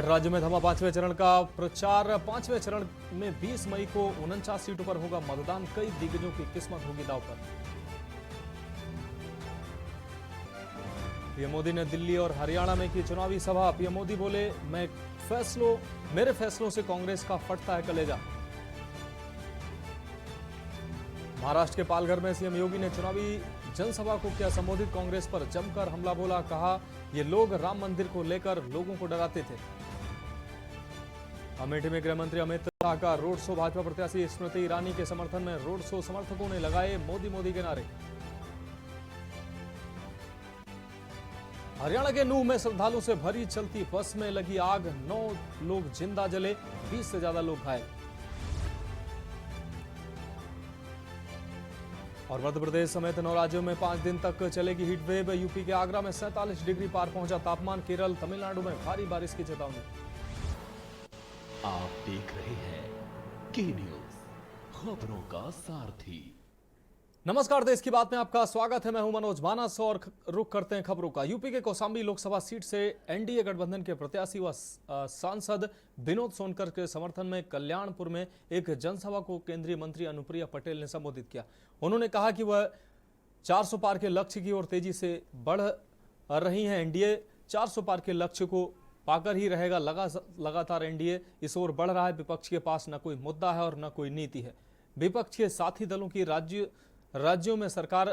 राज्य में थमा पांचवें चरण का प्रचार। पांचवें चरण में 20 मई को 49 सीटों पर होगा मतदान। कई दिग्गजों की किस्मत होगी दांव पर। पीएम मोदी ने दिल्ली और हरियाणा में की चुनावी सभा। पीएम मोदी बोले, मेरे फैसलों से कांग्रेस का फटता है कलेजा। महाराष्ट्र के पालघर में सीएम योगी ने चुनावी जनसभा को किया संबोधित। कांग्रेस पर जमकर हमला बोला, कहा ये लोग राम मंदिर को लेकर लोगों को डराते थे। अमेठी में गृह मंत्री अमित शाह का रोड शो। भाजपा प्रत्याशी स्मृति ईरानी के समर्थन में रोड शो। समर्थकों ने लगाए मोदी मोदी के नारे। हरियाणा के नूंह में श्रद्धालुओं से भरी चलती बस में लगी आग। 9 लोग जिंदा जले, 20 से ज्यादा लोग घायल। और मध्य प्रदेश समेत 9 राज्यों में 5 दिन तक चलेगी हीट वेव। यूपी के आगरा में 47 डिग्री पार पहुंचा तापमान। केरल, तमिलनाडु में भारी बारिश की चेतावनी। आप देख रहे हैं के न्यूज, खबरों का सारथी। नमस्कार, देश की बात में आपका स्वागत है। मैं हूं मनोज मानस और रुख करते हैं खबरों का। यूपी के कौशाम्बी लोकसभा सीट से एनडीए गठबंधन के प्रत्याशी व सांसद विनोद सोनकर के समर्थन में कल्याणपुर में एक जनसभा को केंद्रीय मंत्री अनुप्रिया पटेल ने संबोधित किया। उन्होंने कहा कि वह 400 पार के लक्ष्य की ओर तेजी से बढ़ रही है। एनडीए 400 पार के लक्ष्य को पाकर ही रहेगा। लगातार एनडीए इस ओर बढ़ रहा है। विपक्ष के पास न कोई मुद्दा है और न कोई नीति है। विपक्ष के साथी दलों की राज्यों में सरकार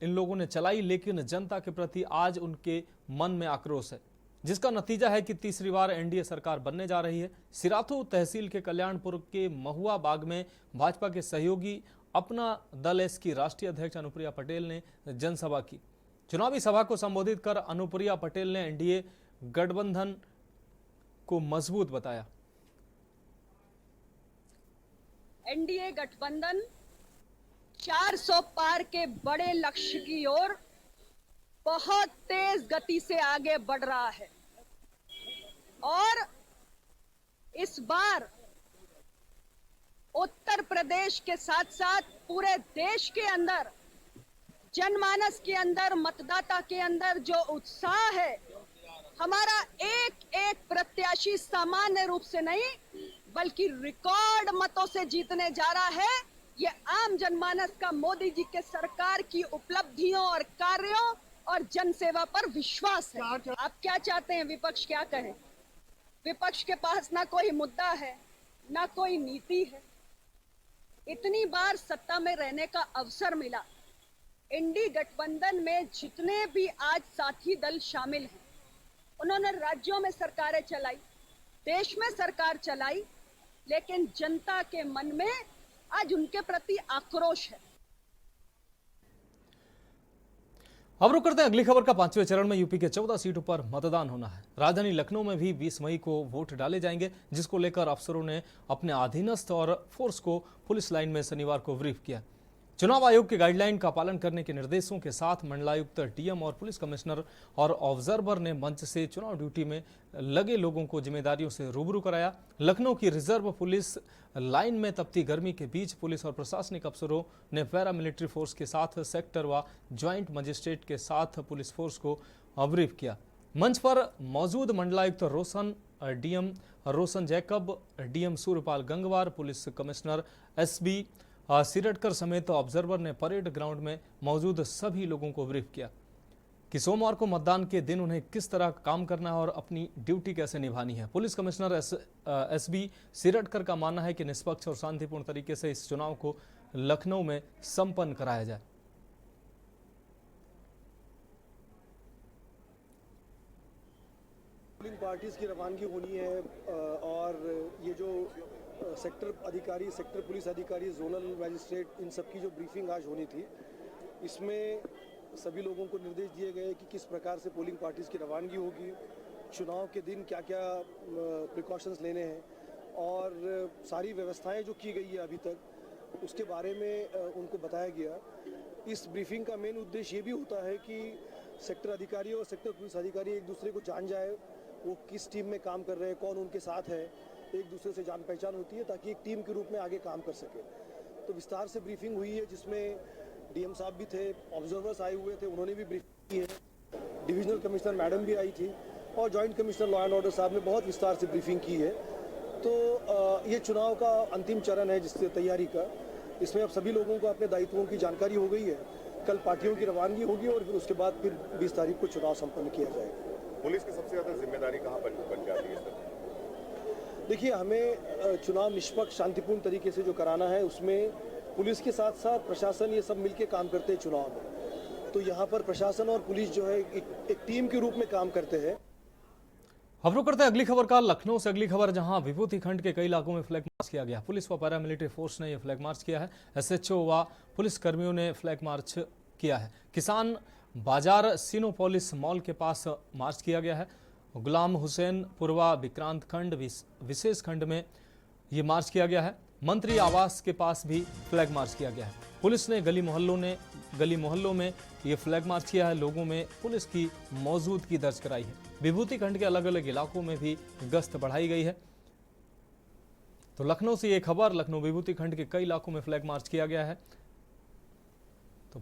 इन लोगों ने चलाई, लेकिन जनता के प्रति आज उनके मन में आक्रोश है, जिसका नतीजा है कि तीसरी बार एनडीए सरकार बनने जा रही है। सिराथू तहसील के कल्याणपुर के महुआ बाग में भाजपा के सहयोगी अपना दल एस की राष्ट्रीय अध्यक्ष अनुप्रिया पटेल ने जनसभा की। चुनावी सभा को संबोधित कर अनुप्रिया पटेल ने एनडीए गठबंधन को मजबूत बताया। एनडीए गठबंधन 400 पार के बड़े लक्ष्य की ओर बहुत तेज गति से आगे बढ़ रहा है और इस बार उत्तर प्रदेश के साथ साथ पूरे देश के अंदर, जनमानस के अंदर, मतदाता के अंदर जो उत्साह है, हमारा एक एक प्रत्याशी सामान्य रूप से नहीं बल्कि रिकॉर्ड मतों से जीतने जा रहा है। ये आम जनमानस का मोदी जी के सरकार की उपलब्धियों और कार्यों और जनसेवा पर विश्वास है। आप क्या चाहते हैं विपक्ष क्या कहे? विपक्ष के पास ना कोई मुद्दा है, ना कोई नीति है। इतनी बार सत्ता में रहने का अवसर मिला। एनडीए गठबंधन में जितने भी आज साथी दल शामिल हैं, उन्होंने राज्यों में सरकारें चलाई, देश में सरकार चलाई, लेकिन जनता के मन में आज उनके प्रति आक्रोश है। अब रुक करते हैं अगली खबर का। 5वें चरण में यूपी के 14 सीटों पर मतदान होना है। राजधानी लखनऊ में भी 20 मई को वोट डाले जाएंगे, जिसको लेकर अफसरों ने अपने अधीनस्थ और फोर्स को पुलिस लाइन में शनिवार को ब्रीफ किया। चुनाव आयोग के गाइडलाइन का पालन करने के निर्देशों के साथ मंडलायुक्त, डीएम और पुलिस कमिश्नर और ऑब्जर्वर ने मंच से चुनाव ड्यूटी में लगे लोगों को जिम्मेदारियों से रूबरू कराया। लखनऊ की रिजर्व पुलिस लाइन में तपती गर्मी के बीच पुलिस और प्रशासनिक अफसरों ने पैरामिलिट्री फोर्स के साथ सेक्टर व ज्वाइंट मजिस्ट्रेट के साथ पुलिस फोर्स को ब्रीफ किया। मंच पर मौजूद मंडलायुक्त Roshan, DM Roshan Jacob, DM Suryapal Gangwar, police commissioner SB Siratkar समेत ऑब्जर्वर ने परेड ग्राउंड में मौजूद सभी लोगों को ब्रीफ किया कि सोमवार को मतदान के दिन उन्हें किस तरह काम करना है और अपनी ड्यूटी कैसे निभानी है। पुलिस कमिश्नर एसबी सिरटकर का मानना है कि निष्पक्ष और शांतिपूर्ण तरीके से इस चुनाव को लखनऊ में संपन्न कराया जाए। पोलिंग पार्टीज की रवानगी होनी है और ये जो सेक्टर अधिकारी, सेक्टर पुलिस अधिकारी, जोनल मैजिस्ट्रेट, इन सब की जो ब्रीफिंग आज होनी थी, इसमें सभी लोगों को निर्देश दिए गए कि किस प्रकार से पोलिंग पार्टीज की रवानगी होगी, चुनाव के दिन क्या क्या प्रिकॉशंस लेने हैं और सारी व्यवस्थाएं जो की गई है अभी तक, उसके बारे में उनको बताया गया। इस ब्रीफिंग का मेन उद्देश्य ये भी होता है कि सेक्टर अधिकारी और सेक्टर पुलिस अधिकारी एक दूसरे को जान जाए, वो किस टीम में काम कर रहे हैं, कौन उनके साथ है, एक दूसरे से जान पहचान होती है ताकि एक टीम के रूप में आगे काम कर सके। तो विस्तार से ब्रीफिंग हुई है जिसमें डीएम साहब भी थे, ऑब्जर्वर्स आए हुए थे, उन्होंने भी ब्रीफिंग की है, डिविजनल कमिश्नर मैडम भी आई थी और joint commissioner law and order साहब ने बहुत विस्तार से ब्रीफिंग की है। तो ये चुनाव का अंतिम चरण है जिससे तैयारी का, इसमें अब सभी लोगों को अपने दायित्वों की जानकारी हो गई है। कल पार्टियों की रवानगी होगी और फिर उसके बाद फिर 20 तारीख को चुनाव संपन्न किया जाएगा। पुलिस की सबसे ज्यादा जिम्मेदारी कहाँ पर बन जाती है सर? देखिए, हमें चुनाव निष्पक्ष शांतिपूर्ण तरीके से जो कराना है उसमें पुलिस के साथ साथ प्रशासन ये सब मिलकर काम करते हैं चुनाव में। तो यहाँ पर प्रशासन और पुलिस जो है एक टीम के रूप में काम करते हैं। अब रुक करते हैं अगली खबर का। लखनऊ से अगली खबर, जहां विभूति खंड के कई इलाकों में फ्लैग मार्च किया गया। पुलिस व पैरामिलिट्री फोर्स ने यह फ्लैग मार्च किया है। एसएचओ व पुलिस कर्मियों ने फ्लैग मार्च किया है। किसान बाजार सिनोपोलिस मॉल के पास मार्च किया गया है। गुलाम हुसैन पुरवा विक्रांत खंड विशेष खंड में ये मार्च किया गया है। मंत्री आवास के पास भी फ्लैग मार्च किया गया है। पुलिस ने गली मोहल्लों में ये फ्लैग मार्च किया है। लोगों में पुलिस की मौजूदगी दर्ज कराई है। विभूति खंड के अलग अलग इलाकों में भी गश्त बढ़ाई गई है। तो लखनऊ से ये खबर, लखनऊ विभूति खंड के कई इलाकों में फ्लैग मार्च किया गया है। तो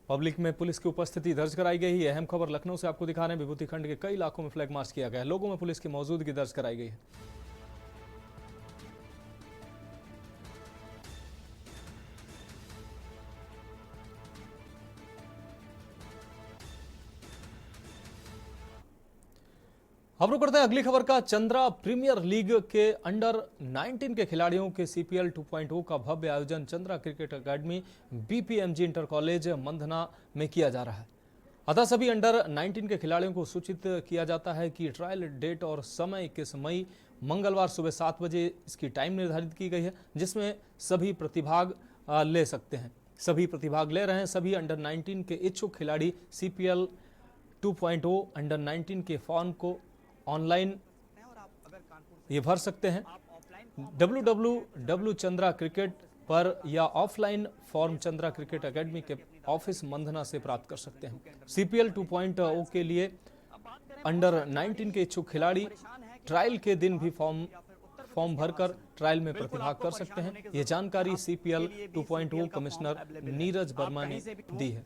पब्लिक में पुलिस की उपस्थिति दर्ज कराई गई है। अहम खबर लखनऊ से आपको दिखा रहे हैं। विभूति खंड के कई इलाकों में फ्लैग मार्च किया गया है। लोगों में पुलिस की मौजूदगी दर्ज कराई गई है। अब रुक करते हैं अगली खबर का। चंद्रा प्रीमियर लीग के अंडर 19 के खिलाड़ियों के सीपीएल 2.0 का भव्य आयोजन Chandra cricket academy BPMG inter college Mandhana में किया जा रहा है। अतः सभी अंडर 19 के खिलाड़ियों को सूचित किया जाता है कि ट्रायल डेट और समय 21 मई मंगलवार सुबह 7 बजे इसकी टाइम निर्धारित की गई है, जिसमें सभी प्रतिभाग ले सकते हैं। सभी प्रतिभाग ले रहे हैं। सभी अंडर 19 के इच्छुक खिलाड़ी सीपीएल 2.0 अंडर 19 के फॉर्म को ऑनलाइन ये भर सकते हैं। www.चंद्रा क्रिकेट पर या offline form Chandra cricket academy के ऑफिस मंधना से प्राप्त कर सकते हैं। सीपीएल 2.0 के लिए अंडर 19 के इच्छुक खिलाड़ी ट्रायल के दिन भी फॉर्म भरकर ट्रायल में प्रतिभाग कर सकते हैं। ये जानकारी सीपीएल 2.0 कमिश्नर नीरज वर्मा ने दी है।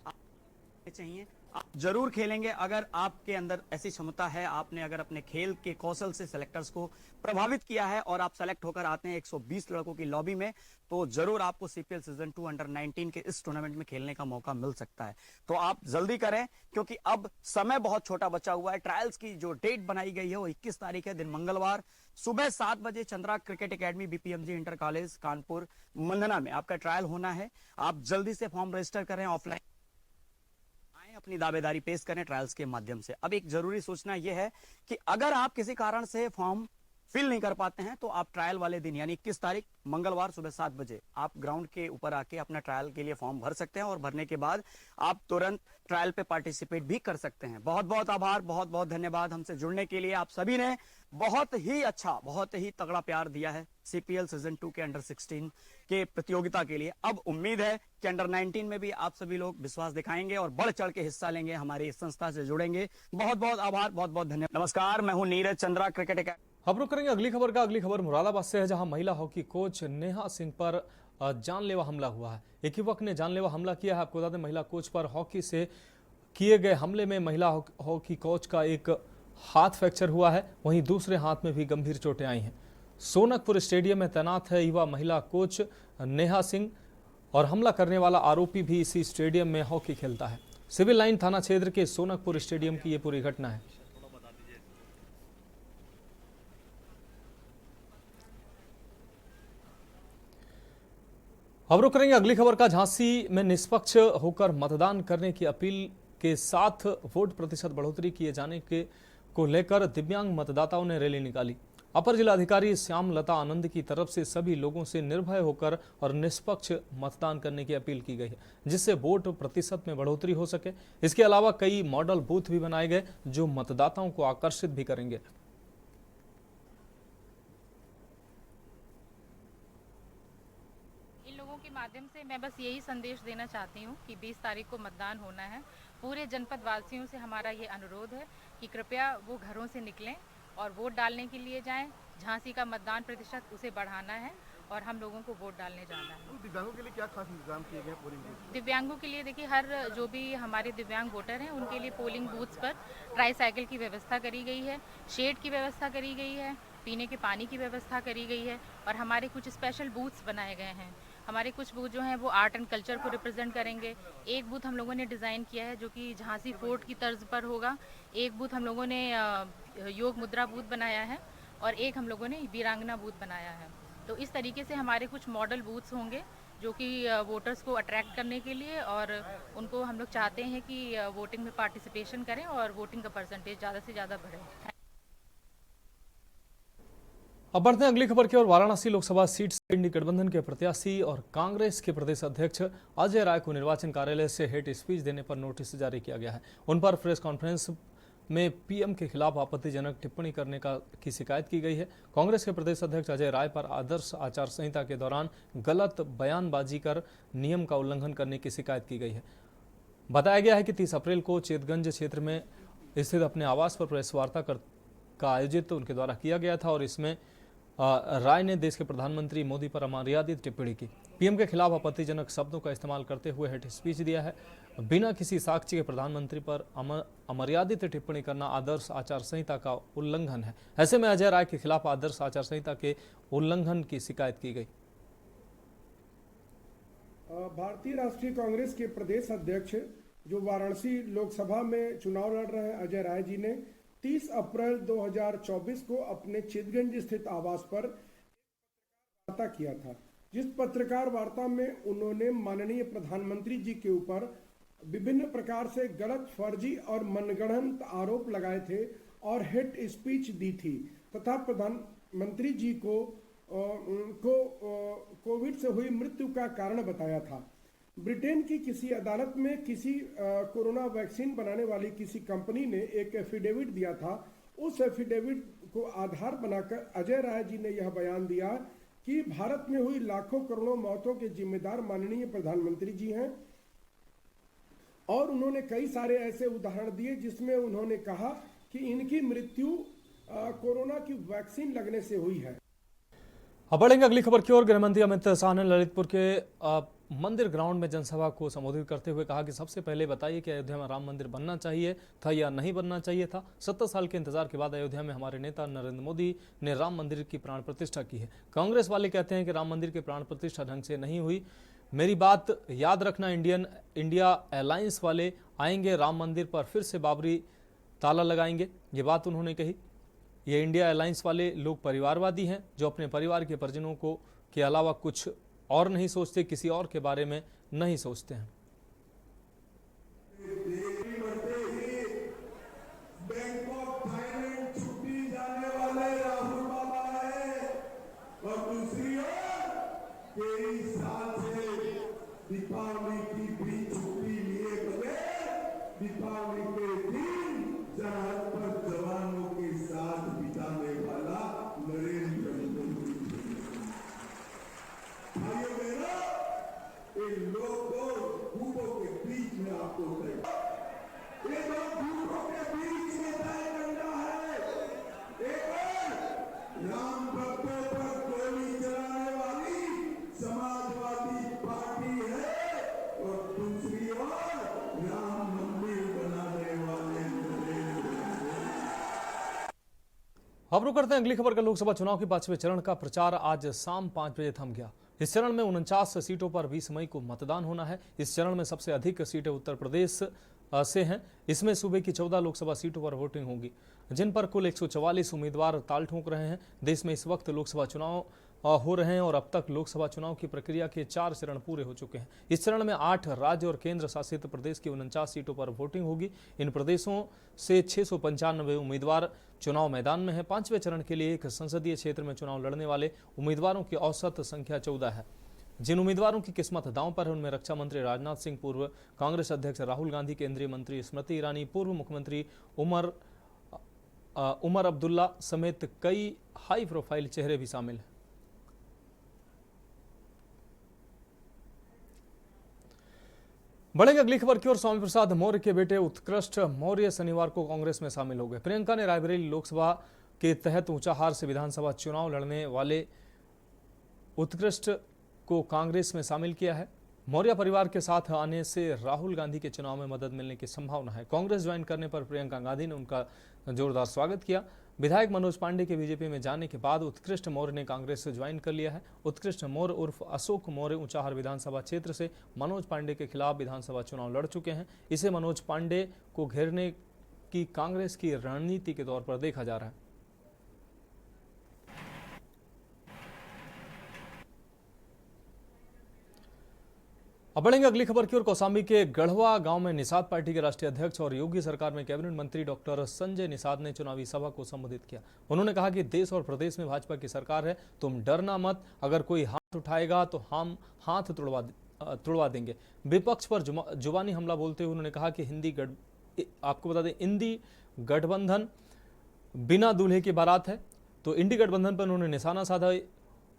चाहिए जरूर खेलेंगे अगर आपके अंदर ऐसी क्षमता है। आपने अगर अपने खेल के कौशल से सेलेक्टर्स को प्रभावित किया है और आप सेलेक्ट होकर आते हैं 120 लड़कों की लॉबी में, तो जरूर आपको सीपीएल सीजन 2 अंडर 19 के इस टूर्नामेंट में खेलने का मौका मिल सकता है। तो आप जल्दी करें क्योंकि अब समय बहुत छोटा बचा हुआ है। ट्रायल्स की जो डेट बनाई गई है वो 21 तारीख है, दिन मंगलवार सुबह 7 बजे Chandra cricket academy BPMG inter college Kanpur Mandhana में आपका ट्रायल होना है। आप जल्दी से फॉर्म रजिस्टर करें, ऑफलाइन अपनी दावेदारी पेश करें ट्रायल्स के माध्यम से। अब एक जरूरी सूचना यह है कि अगर आप किसी कारण से फॉर्म फिल नहीं कर पाते हैं तो आप ट्रायल वाले दिन यानी 21 तारीख मंगलवार सुबह 7 बजे आप ग्राउंड के ऊपर आके अपना ट्रायल के लिए फॉर्म भर सकते हैं और भरने के बाद आप तुरंत ट्रायल पे पार्टिसिपेट भी कर सकते हैं। बहुत बहुत आभार, बहुत बहुत धन्यवाद हमसे जुड़ने के लिए। आप सभी ने बहुत ही अच्छा, बहुत ही तगड़ा प्यार दिया है सीपीएल सीजन 2 के अंडर 16 के प्रतियोगिता के लिए। अब उम्मीद है कि अंडर 19 में भी आप सभी लोग विश्वास दिखाएंगे और बढ़ चढ़ के हिस्सा लेंगे, हमारी इस संस्था से जुड़ेंगे। बहुत बहुत आभार, बहुत बहुत धन्यवाद। नमस्कार, मैं हूं नीरज, चंद्रा क्रिकेट एकेडमी। अब रुक करेंगे अगली खबर का। अगली खबर मुरादाबाद से है, जहां महिला हॉकी कोच नेहा सिंह पर जानलेवा हमला हुआ है। एक युवक ने जानलेवा हमला किया है। आपको बता दें, महिला कोच पर हॉकी से किए गए हमले में महिला हॉकी कोच का एक हाथ फ्रैक्चर हुआ है, वहीं दूसरे हाथ में भी गंभीर चोटें आई हैं। सोनकपुर स्टेडियम में तैनात है युवा महिला कोच नेहा सिंह और हमला करने वाला आरोपी भी इसी स्टेडियम में हॉकी खेलता है। सिविल लाइन थाना क्षेत्र के सोनकपुर स्टेडियम की यह पूरी घटना है। अब रुक करेंगे अगली खबर का। झांसी में निष्पक्ष होकर मतदान करने की अपील के साथ वोट प्रतिशत बढ़ोतरी किए जाने को लेकर दिव्यांग मतदाताओं ने रैली निकाली। अपर जिलाधिकारी श्याम लता आनंद की तरफ से सभी लोगों से निर्भय होकर और निष्पक्ष मतदान करने की अपील की गई है, जिससे वोट प्रतिशत में बढ़ोतरी हो सके। इसके अलावा कई मॉडल बूथ भी बनाए गए जो मतदाताओं को आकर्षित भी करेंगे। के माध्यम से मैं बस यही संदेश देना चाहती हूँ कि 20 तारीख को मतदान होना है। पूरे जनपद वासियों से हमारा ये अनुरोध है कि कृपया वो घरों से निकलें और वोट डालने के लिए जाएं। झांसी का मतदान प्रतिशत उसे बढ़ाना है और हम लोगों को वोट डालने जाना है। दिव्यांगों के लिए क्या खास इंतजाम किए गए हैं पोलिंग बूथ? दिव्यांगों के लिए देखिए, हर जो भी हमारे दिव्यांग वोटर हैं उनके लिए पोलिंग बूथ्स पर ट्राईसाइकिल की व्यवस्था करी गई है, शेड की व्यवस्था करी गई है, पीने के पानी की व्यवस्था करी गई है और हमारे कुछ स्पेशल बूथ्स बनाए गए हैं। हमारे कुछ बूथ जो हैं वो आर्ट एंड कल्चर को रिप्रेजेंट करेंगे। एक बूथ हम लोगों ने डिज़ाइन किया है जो कि झांसी फोर्ट की तर्ज पर होगा। एक बूथ हम लोगों ने योग मुद्रा बूथ बनाया है और एक हम लोगों ने वीरांगना बूथ बनाया है। तो इस तरीके से हमारे कुछ मॉडल बूथ्स होंगे जो कि वोटर्स को अट्रैक्ट करने के लिए, और उनको हम लोग चाहते हैं कि वोटिंग में पार्टिसिपेशन करें और वोटिंग का परसेंटेज ज़्यादा से ज़्यादा बढ़े। अब बढ़ते हैं अगली खबर की ओर। वाराणसी लोकसभा सीट से इंडी गठबंधन के प्रत्याशी और कांग्रेस के प्रदेश अध्यक्ष अजय राय को निर्वाचन कार्यालय से हेट स्पीच देने पर नोटिस जारी किया गया है। उन पर प्रेस कॉन्फ्रेंस में पीएम के खिलाफ आपत्तिजनक टिप्पणी करने की शिकायत की गई है। कांग्रेस के प्रदेश अध्यक्ष अजय राय पर आदर्श आचार संहिता के दौरान गलत बयानबाजी कर नियम का उल्लंघन करने की शिकायत की गई है। बताया गया है कि 30 अप्रैल को चेतगंज क्षेत्र में स्थित अपने आवास पर प्रेस वार्ता का आयोजित उनके द्वारा किया गया था और इसमें राय ने देश के प्रधानमंत्री मोदी पर अमर्यादित टिप्पणी की। पीएम के खिलाफ आपत्तिजनक शब्दों का इस्तेमाल करते हुए हेट स्पीच दिया है। बिना किसी साक्ष्य के प्रधानमंत्री पर अमर्यादित टिप्पणी करना आदर्श आचार संहिता का उल्लंघन है। ऐसे में अजय राय के खिलाफ आदर्श आचार संहिता के उल्लंघन की शिकायत की गई। भारतीय राष्ट्रीय कांग्रेस के प्रदेश अध्यक्ष जो वाराणसी लोकसभा में चुनाव लड़ रहे हैं अजय राय जी ने 30 अप्रैल 2024 को अपने चितगंज स्थित आवास पर वार्ता किया था, जिस पत्रकार वार्ता में उन्होंने माननीय प्रधानमंत्री जी के ऊपर विभिन्न प्रकार से गलत, फर्जी और मनगढ़ंत आरोप लगाए थे और हेट स्पीच दी थी तथा प्रधानमंत्री जी को कोविड से हुई मृत्यु का कारण बताया था। ब्रिटेन की किसी अदालत में किसी कोरोना वैक्सीन बनाने वाली किसी कंपनी ने एक एफिडेविट दिया था। उस एफिडेविट को आधार बनाकर अजय राय जी ने यह बयान दिया कि भारत में हुई लाखों करोड़ों मौतों के जिम्मेदार माननीय प्रधानमंत्री जी हैं और उन्होंने कई सारे ऐसे उदाहरण दिए जिसमें उन्होंने कहा कि इनकी मृत्यु कोरोना की वैक्सीन लगने से हुई है। अब बढ़ेंगे अगली खबर की ओर। गृहमंत्री अमित शाह ने ललितपुर के मंदिर ग्राउंड में जनसभा को संबोधित करते हुए कहा कि सबसे पहले बताइए कि अयोध्या में राम मंदिर बनना चाहिए था या नहीं बनना चाहिए था। 70 साल के इंतजार के बाद अयोध्या में हमारे नेता नरेंद्र मोदी ने राम मंदिर की प्राण प्रतिष्ठा की है। कांग्रेस वाले कहते हैं कि राम मंदिर की प्राण प्रतिष्ठा ढंग से नहीं हुई। मेरी बात याद रखना, इंडिया अलायंस वाले आएंगे राम मंदिर पर फिर से बाबरी ताला लगाएंगे। ये बात उन्होंने कही। ये इंडिया अलायंस वाले लोग परिवारवादी हैं जो अपने परिवार के परिजनों को के अलावा कुछ और नहीं सोचते, किसी और के बारे में नहीं सोचते हैं। दीपावली की भी छुट्टी लिए बगैर दीपावली के दिन सरहद पर जवानों के साथ बिताने वाला नरेंद्र मोदी। भाइयों बहनों, इन लोगों धूपों के बीच में आपको ये लोग धूपों के बीच में तय करना है। एक राम भक्तों पर गोली चलाने वाली समाजवादी पार्टी है और दूसरी ओर राम मंदिर बनाने वाले अब रुक करते हैं अगली खबर का। लोकसभा चुनाव के 5वें चरण का प्रचार आज शाम 5 बजे थम गया। इस चरण में 49 सीटों पर 20 मई को मतदान होना है। इस चरण में सबसे अधिक सीटें उत्तर प्रदेश से हैं। इसमें सूबे की 14 लोकसभा सीटों पर वोटिंग होगी, जिन पर कुल 144 उम्मीदवार ताल ठोक रहे हैं। देश में इस वक्त लोकसभा चुनाव हो रहे हैं और अब तक लोकसभा चुनाव की प्रक्रिया के 4 चरण पूरे हो चुके हैं। इस चरण में 8 राज्य और केंद्र शासित प्रदेश की 49 सीटों पर वोटिंग होगी। इन प्रदेशों से 695 उम्मीदवार चुनाव मैदान में हैं। 5वें चरण के लिए एक संसदीय क्षेत्र में चुनाव लड़ने वाले उम्मीदवारों की औसत संख्या 14 है। जिन उम्मीदवारों की किस्मत दांव पर है उनमें रक्षा मंत्री राजनाथ सिंह, पूर्व कांग्रेस अध्यक्ष राहुल गांधी, केंद्रीय मंत्री स्मृति ईरानी, पूर्व मुख्यमंत्री उमर अब्दुल्ला समेत कई हाई प्रोफाइल चेहरे भी शामिल हैं। बढ़ेंगे अगली खबर की ओर। स्वामी प्रसाद मौर्य के बेटे उत्कृष्ट मौर्य शनिवार को कांग्रेस में शामिल हो गए। प्रियंका ने रायबरेली लोकसभा के तहत ऊंचाहार से विधानसभा चुनाव लड़ने वाले उत्कृष्ट को कांग्रेस में शामिल किया है। मौर्य परिवार के साथ आने से राहुल गांधी के चुनाव में मदद मिलने की संभावना है। कांग्रेस ज्वाइन करने पर प्रियंका गांधी ने उनका जोरदार स्वागत किया। विधायक मनोज पांडे के बीजेपी में जाने के बाद उत्कृष्ट मौर्य ने कांग्रेस से ज्वाइन कर लिया है। उत्कृष्ट मौर्य उर्फ अशोक मौर्य ऊंचाहार विधानसभा क्षेत्र से मनोज पांडे के खिलाफ विधानसभा चुनाव लड़ चुके हैं। इसे मनोज पांडे को घेरने की कांग्रेस की रणनीति के तौर पर देखा जा रहा है। अब बढ़ेंगे अगली खबर की ओर। कौशाम्बी के गढ़वा गांव में निषाद पार्टी के राष्ट्रीय अध्यक्ष और योगी सरकार में कैबिनेट मंत्री डॉक्टर संजय निषाद ने चुनावी सभा को संबोधित किया। उन्होंने कहा कि देश और प्रदेश में भाजपा की सरकार है, तुम डरना मत, अगर कोई हाथ उठाएगा तो हम हाथ तुड़वा देंगे। विपक्ष पर जुबानी हमला बोलते हुए उन्होंने कहा कि आपको बता दें इंडी गठबंधन बिना दूल्हे की बारात है, तो इंडी गठबंधन पर उन्होंने निशाना साधा।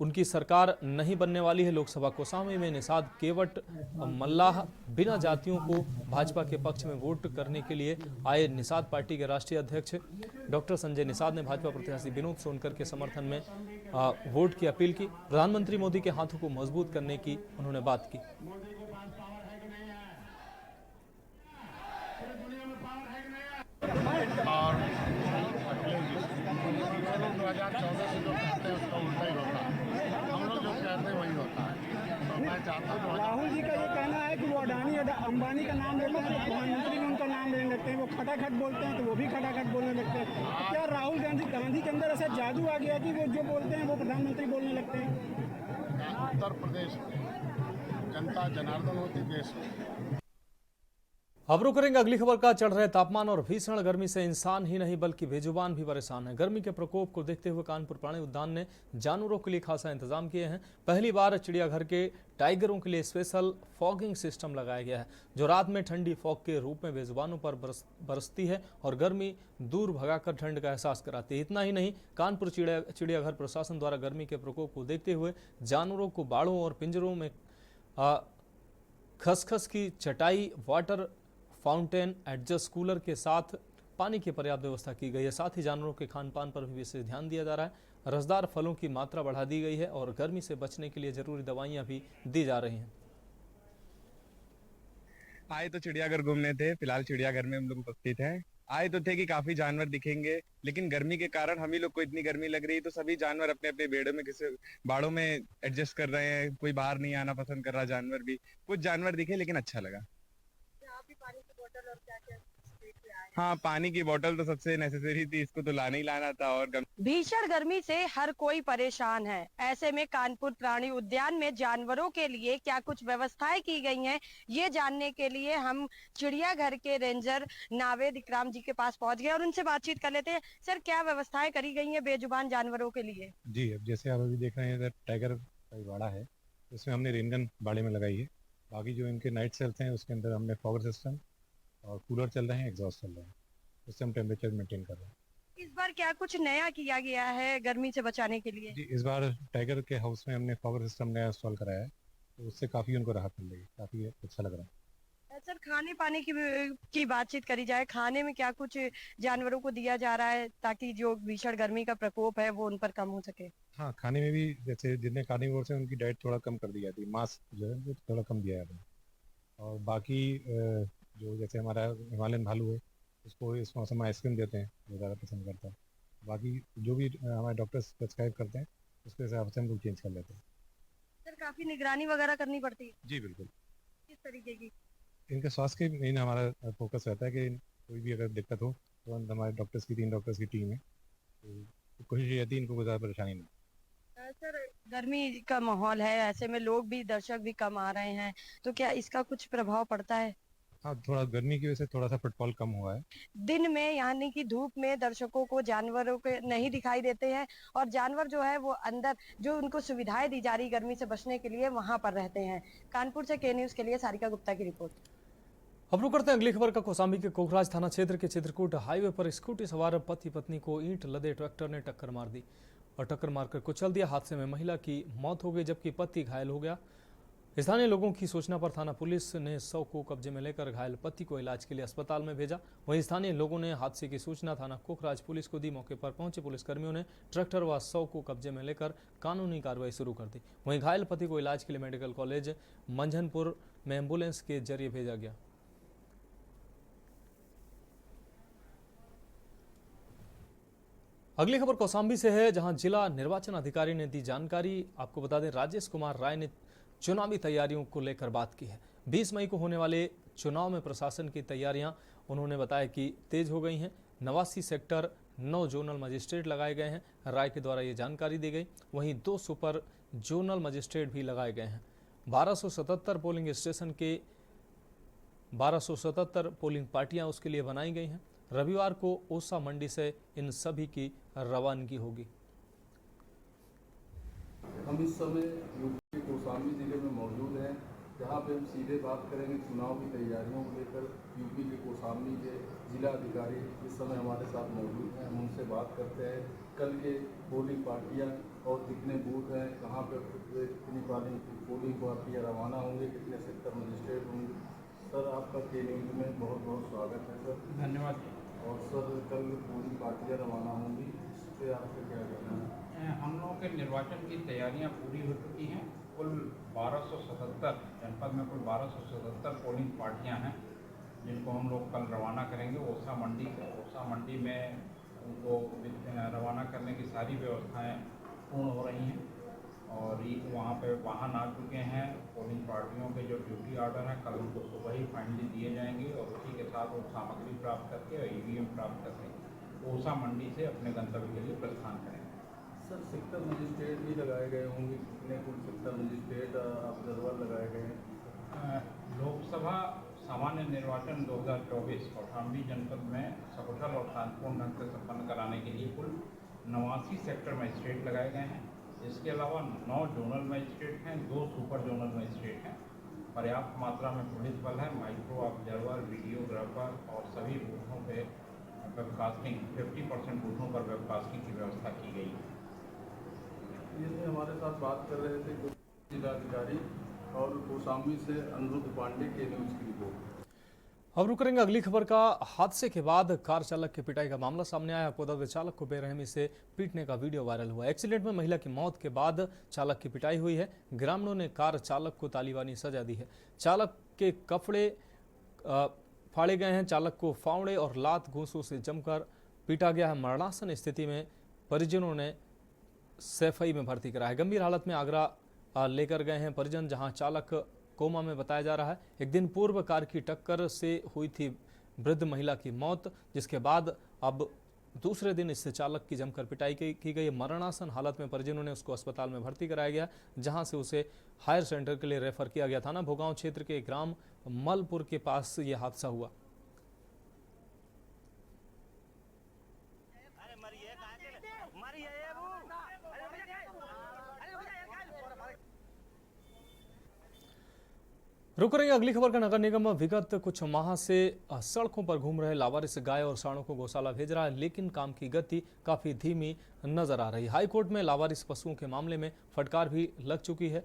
उनकी सरकार नहीं बनने वाली है। लोकसभा कौशाम्बी में निषाद केवट मल्लाह बिना जातियों को भाजपा के पक्ष में वोट करने के लिए आए निषाद पार्टी के राष्ट्रीय अध्यक्ष डॉक्टर संजय निषाद ने भाजपा प्रत्याशी विनोद सोनकर के समर्थन में वोट की अपील की। प्रधानमंत्री मोदी के हाथों को मजबूत करने की उन्होंने बात की। राहुल जी का ये कहना है कि वो अडानी अंबानी का नाम लेते हैं तो प्रधानमंत्री में उनका नाम लेने लगते हैं, वो खटाखट बोलते हैं तो वो भी खटाखट बोलने लगते हैं। क्या राहुल गांधी के अंदर ऐसा जादू आ गया कि वो जो बोलते हैं वो प्रधानमंत्री बोलने लगते हैं? उत्तर प्रदेश में जनता जनार्दन होती देश में। अब रुक करेंगे अगली खबर का। चढ़ रहे तापमान और भीषण गर्मी से इंसान ही नहीं बल्कि बेजुबान भी परेशान है। गर्मी के प्रकोप को देखते हुए कानपुर प्राणी उद्यान ने जानवरों के लिए खासा इंतजाम किए हैं। पहली बार चिड़ियाघर के टाइगरों के लिए स्पेशल फॉगिंग सिस्टम लगाया गया है, जो रात में ठंडी फॉग के रूप में बेजुबानों पर बरसती है और गर्मी दूर भगाकर ठंड का एहसास कराती है। इतना ही नहीं, कानपुर चिड़ियाघर प्रशासन द्वारा गर्मी के प्रकोप को देखते हुए जानवरों को बाड़ों और पिंजरों में खसखस की चटाई, वाटर फाउंटेन, एडजस्ट कूलर के साथ पानी की पर्याप्त व्यवस्था की गई है। साथ ही जानवरों के खान पान पर भी विशेष ध्यान दिया जा रहा है। रसदार फलों की मात्रा बढ़ा दी गई है और गर्मी से बचने के लिए जरूरी दवाइयां भी दी जा रही हैं। आए तो चिड़ियाघर घूमने थे, फिलहाल चिड़ियाघर में हम लोग उपस्थित हैं। आए तो थे कि काफी जानवर दिखेंगे, लेकिन गर्मी के कारण हम ही लोग को इतनी गर्मी लग रही है, तो सभी जानवर अपने अपने बेड़ों में किसी बाड़ों में एडजस्ट कर रहे हैं। कोई बाहर नहीं आना पसंद कर रहा जानवर भी। कुछ जानवर दिखे लेकिन अच्छा लगा। पानी की बोतल और क्या-क्या हाँ, पानी की बोतल तो सबसे नेसेसरी थी, इसको तो लाना ही लाना था। और भीषण गर्मी से हर कोई परेशान है। ऐसे में कानपुर प्राणी उद्यान में जानवरों के लिए क्या कुछ व्यवस्थाएं की गई हैं, ये जानने के लिए हम चिड़ियाघर के रेंजर नावेद इकराम जी के पास पहुंच गए और उनसे बातचीत कर लेते हैं। सर, क्या व्यवस्थाएं करी गई हैं बेजुबान जानवरों के लिए? जी, अब जैसे आप अभी देख रहे हैं टाइगर का बाड़ा है, उसमें हमने रेनगन बाड़े में लगाई है। बाकी जो इनके नाइट सेल्स हैं उसके अंदर हमने फॉगर सिस्टम और कूलर चल रहे हैं, एग्जॉस्ट चल रहे हैं, उससे हम टेम्परेचर मेंटेन कर रहे हैं। इस बार क्या कुछ नया किया गया है गर्मी से बचाने के लिए? जी, इस बार टाइगर के हाउस में हमने फॉगर सिस्टम नया इंस्टॉल कराया है, तो उससे काफ़ी उनको राहत मिल रही है, काफ़ी अच्छा लग रहा है। सर, खाने पाने की बातचीत करी जाए, खाने में क्या कुछ जानवरों को दिया जा रहा है ताकि जो भीषण गर्मी का प्रकोप है वो उन पर कम हो सके? हाँ, खाने में भी जैसे जितने कार्निवोर्स हैं उनकी डाइट थोड़ा कम कर दी जाती है, मांस जो है वो थोड़ा कम दिया जाता है। और बाकी जो जैसे हमारा हिमालयन भालू है उसको इस मौसम में आइसक्रीम देते हैं, वो ज़्यादा पसंद करता है। बाकी जो भी हमारे डॉक्टर्स प्रेस्क्राइब करते हैं उसके हिसाब से हम लोग चेंज कर लेते हैं। सर, काफी निगरानी वगैरह करनी पड़ती है? जी बिल्कुल। किस तरीके की? इनके स्वास्थ्य के मेन हमारा फोकस रहता है कि कोई भी अगर दिक्कत हो तो हमारे डॉक्टर्स की 3 डॉक्टर्स की टीम है, तो कोशिश ये रहती है इनको कोई ज़्यादा परेशानी ना। सर, गर्मी का माहौल है, ऐसे में लोग भी, दर्शक भी कम आ रहे हैं, तो क्या इसका कुछ प्रभाव पड़ता है? हाँ, थोड़ा गर्मी की वजह से थोड़ा सा फुटफॉल कम हुआ है। दिन में यानी कि धूप में दर्शकों को जानवरों के नहीं दिखाई देते हैं और जानवर जो है वो अंदर जो उनको सुविधाएं दी जा रही गर्मी से बचने के लिए वहां पर रहते हैं। कानपुर से के न्यूज के लिए सारिका गुप्ता की रिपोर्ट। अब रुक करते हैं अगली खबर का। कौशाम्बी के कोखराज थाना क्षेत्र के चित्रकूट हाईवे पर स्कूटी सवार पति पत्नी को ईंट लदे ट्रैक्टर ने टक्कर मार दी और टक्कर मारकर कुचल दिया। हादसे में महिला की मौत हो गई जबकि पति घायल हो गया। स्थानीय लोगों की सूचना पर थाना पुलिस ने शव को कब्जे में लेकर घायल पति को इलाज के लिए अस्पताल में भेजा। वहीं स्थानीय लोगों ने हादसे की सूचना थाना कोखराज पुलिस को दी। मौके पर पहुंचे पुलिसकर्मियों ने ट्रैक्टर व शव को कब्जे में लेकर कानूनी कार्रवाई शुरू कर दी। वहीं घायल पति को इलाज के लिए मेडिकल कॉलेज मंझनपुर में एम्बुलेंस के जरिए भेजा गया। अगली खबर कौशाम्बी से है, जहां जिला निर्वाचन अधिकारी ने दी जानकारी। आपको बता दें, राजेश कुमार राय ने चुनावी तैयारियों को लेकर बात की है। 20 मई को होने वाले चुनाव में प्रशासन की तैयारियां उन्होंने बताया कि तेज हो गई हैं। 89 सेक्टर 9 जोनल मजिस्ट्रेट लगाए गए हैं। राय के द्वारा ये जानकारी दी गई। वहीं 2 सुपर जोनल मजिस्ट्रेट भी लगाए गए हैं। 1277 पोलिंग स्टेशन के 1277 पोलिंग पार्टियां उसके लिए बनाई गई हैं। रविवार को ओसा मंडी से इन सभी की रवानगी होगी। हम इस समय यूपी कौशाम्बी जिले में मौजूद हैं, जहां पे हम सीधे बात करेंगे चुनाव की तैयारियों को लेकर। यूपी के कौशाम्बी के जिला अधिकारी इस समय हमारे साथ मौजूद हैं। हम उनसे बात करते हैं कल के पोलिंग पार्टियां और कितने बूथ हैं, कहां पे कितनी पोलिंग पार्टियां रवाना होंगे, कितने सेक्टर मजिस्ट्रेट होंगे। सर, आपका के न्यूज़ में बहुत बहुत स्वागत है सर। धन्यवाद। और सर, कल पोलिंग पार्टियां रवाना होंगी, इस पर आपका क्या कहना है? हम लोगों के निर्वाचन की तैयारियां पूरी हो चुकी हैं। कुल 1277 जनपद में कुल 1277 पोलिंग पार्टियां हैं, जिनको हम लोग कल रवाना करेंगे ओसा मंडी से। ओसा मंडी में उनको रवाना करने की सारी व्यवस्थाएं पूर्ण हो रही हैं और वहाँ पे वाहन आ चुके हैं। पोलिंग पार्टियों के जो ड्यूटी ऑर्डर हैं कल उनको सुबह ही फाइनली दिए जाएंगे और उसी के साथ वो सामग्री प्राप्त करके और EVM प्राप्त करके ओसा मंडी से अपने गंतव्य के लिए प्रस्थान करेंगे। सर, सेक्टर मजिस्ट्रेट भी लगाए गए होंगे, कितने कुल सेक्टर मजिस्ट्रेट ऑब्जर्वर लगाए गए हैं? लोकसभा सामान्य निर्वाचन 2024 कौशाम्बी जनपद में सकुशल और शांतिपूर्ण ढंग से संपन्न कराने के लिए कुल 89 सेक्टर मजिस्ट्रेट लगाए गए हैं। इसके अलावा 9 जोनल मजिस्ट्रेट हैं, 2 सुपर जोनल मजिस्ट्रेट हैं। पर्याप्त मात्रा में पुलिस बल है, माइक्रो ऑब्जर्वर, वीडियोग्राफर और सभी बूथों पे वेबकास्टिंग 50% बूथों पर वेबकास्टिंग की व्यवस्था की गई है। ये हमारे साथ बात कर रहे थे जिलाधिकारी और कौशाम्बी से अनुरुद्ध पांडे के न्यूज़ की रिपोर्ट। अब रुक करेंगे अगली खबर का। हादसे के बाद कार चालक की पिटाई का मामला सामने आया। आपको बता दें, चालक को बेरहमी से पीटने का वीडियो वायरल हुआ। एक्सीडेंट में महिला की मौत के बाद चालक की पिटाई हुई है। ग्रामीणों ने कार चालक को तालिबानी सजा दी है। चालक के कपड़े फाड़े गए हैं। चालक को फावड़े और लात घूंसों से जमकर पीटा गया है। मरणासन स्थिति में परिजनों ने सैफई में भर्ती करा है। गंभीर हालत में आगरा लेकर गए हैं परिजन, जहां चालक कोमा में बताया जा रहा है। एक दिन पूर्व कार की टक्कर से हुई थी वृद्ध महिला की मौत, जिसके बाद अब दूसरे दिन इस चालक की जमकर पिटाई की गई। मरणासन हालत में परिजनों ने उसको अस्पताल में भर्ती कराया गया, जहां से उसे हायर सेंटर के लिए रेफर किया गया था। ना भोगांव क्षेत्र के ग्राम मलपुर के पास यह हादसा हुआ। रुक रही अगली खबर का। नगर निगम विगत कुछ माह से सड़कों पर घूम रहे लावारिस गाय और सांडों को गौशाला भेज रहा है, लेकिन काम की गति काफी धीमी नजर आ रही है। हाईकोर्ट में लावारिस पशुओं के मामले में फटकार भी लग चुकी है।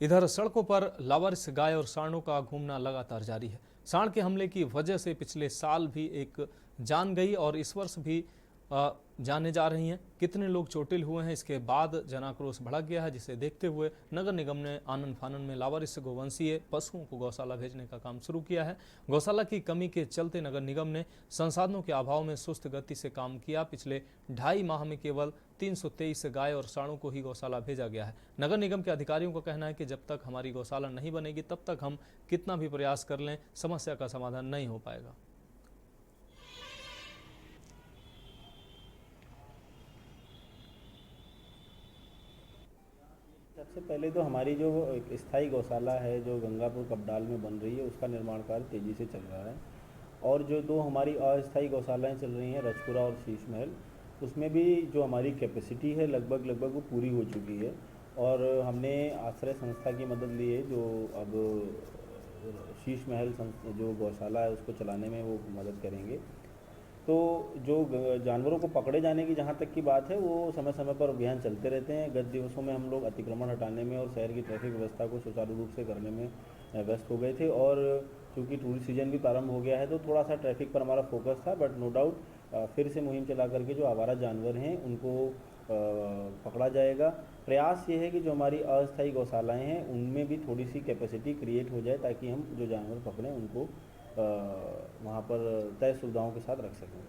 इधर सड़कों पर लावारिस गाय और सांडों का घूमना लगातार जारी है। सांड के हमले की वजह से पिछले साल भी एक जान गई और इस वर्ष भी जाने जा रही हैं। कितने लोग चोटिल हुए हैं, इसके बाद जनाक्रोश भड़क गया है, जिसे देखते हुए नगर निगम ने आनन फानन में लावारिस गोवंशीय पशुओं को गौशाला भेजने का काम शुरू किया है। गौशाला की कमी के चलते नगर निगम ने संसाधनों के अभाव में सुस्त गति से काम किया। पिछले 2.5 माह में केवल 323 गाय और सांडों को ही गौशाला भेजा गया है। नगर निगम के अधिकारियों का कहना है कि जब तक हमारी गौशाला नहीं बनेगी तब तक हम कितना भी प्रयास कर लें, समस्या का समाधान नहीं हो पाएगा। सबसे पहले तो हमारी जो स्थायी गौशाला है जो गंगापुर कपडाल में बन रही है, उसका निर्माण कार्य तेज़ी से चल रहा है। और जो 2 हमारी अस्थायी गौशालाएं चल रही हैं, रजपुरा और शीश महल, उसमें भी जो हमारी कैपेसिटी है लगभग वो पूरी हो चुकी है। और हमने आश्रय संस्था की मदद ली है, जो अब शीश महल जो गौशाला है उसको चलाने में वो मदद करेंगे। तो जो जानवरों को पकड़े जाने की जहाँ तक की बात है, वो समय समय पर अभियान चलते रहते हैं। गत दिवसों में हम लोग अतिक्रमण हटाने में और शहर की ट्रैफिक व्यवस्था को सुचारू रूप से करने में व्यस्त हो गए थे, और चूँकि टूरिस्ट सीजन भी प्रारंभ हो गया है तो थोड़ा सा ट्रैफिक पर हमारा फोकस था, बट नो डाउट फिर से मुहिम चला करके जो आवारा जानवर हैं उनको पकड़ा जाएगा। प्रयास ये है कि जो हमारी अस्थायी गौशालाएं हैं उनमें भी थोड़ी सी कैपेसिटी क्रिएट हो जाए, ताकि हम जो जानवर पकड़ें उनको वहाँ पर तय सुविधाओं के साथ रख सकें।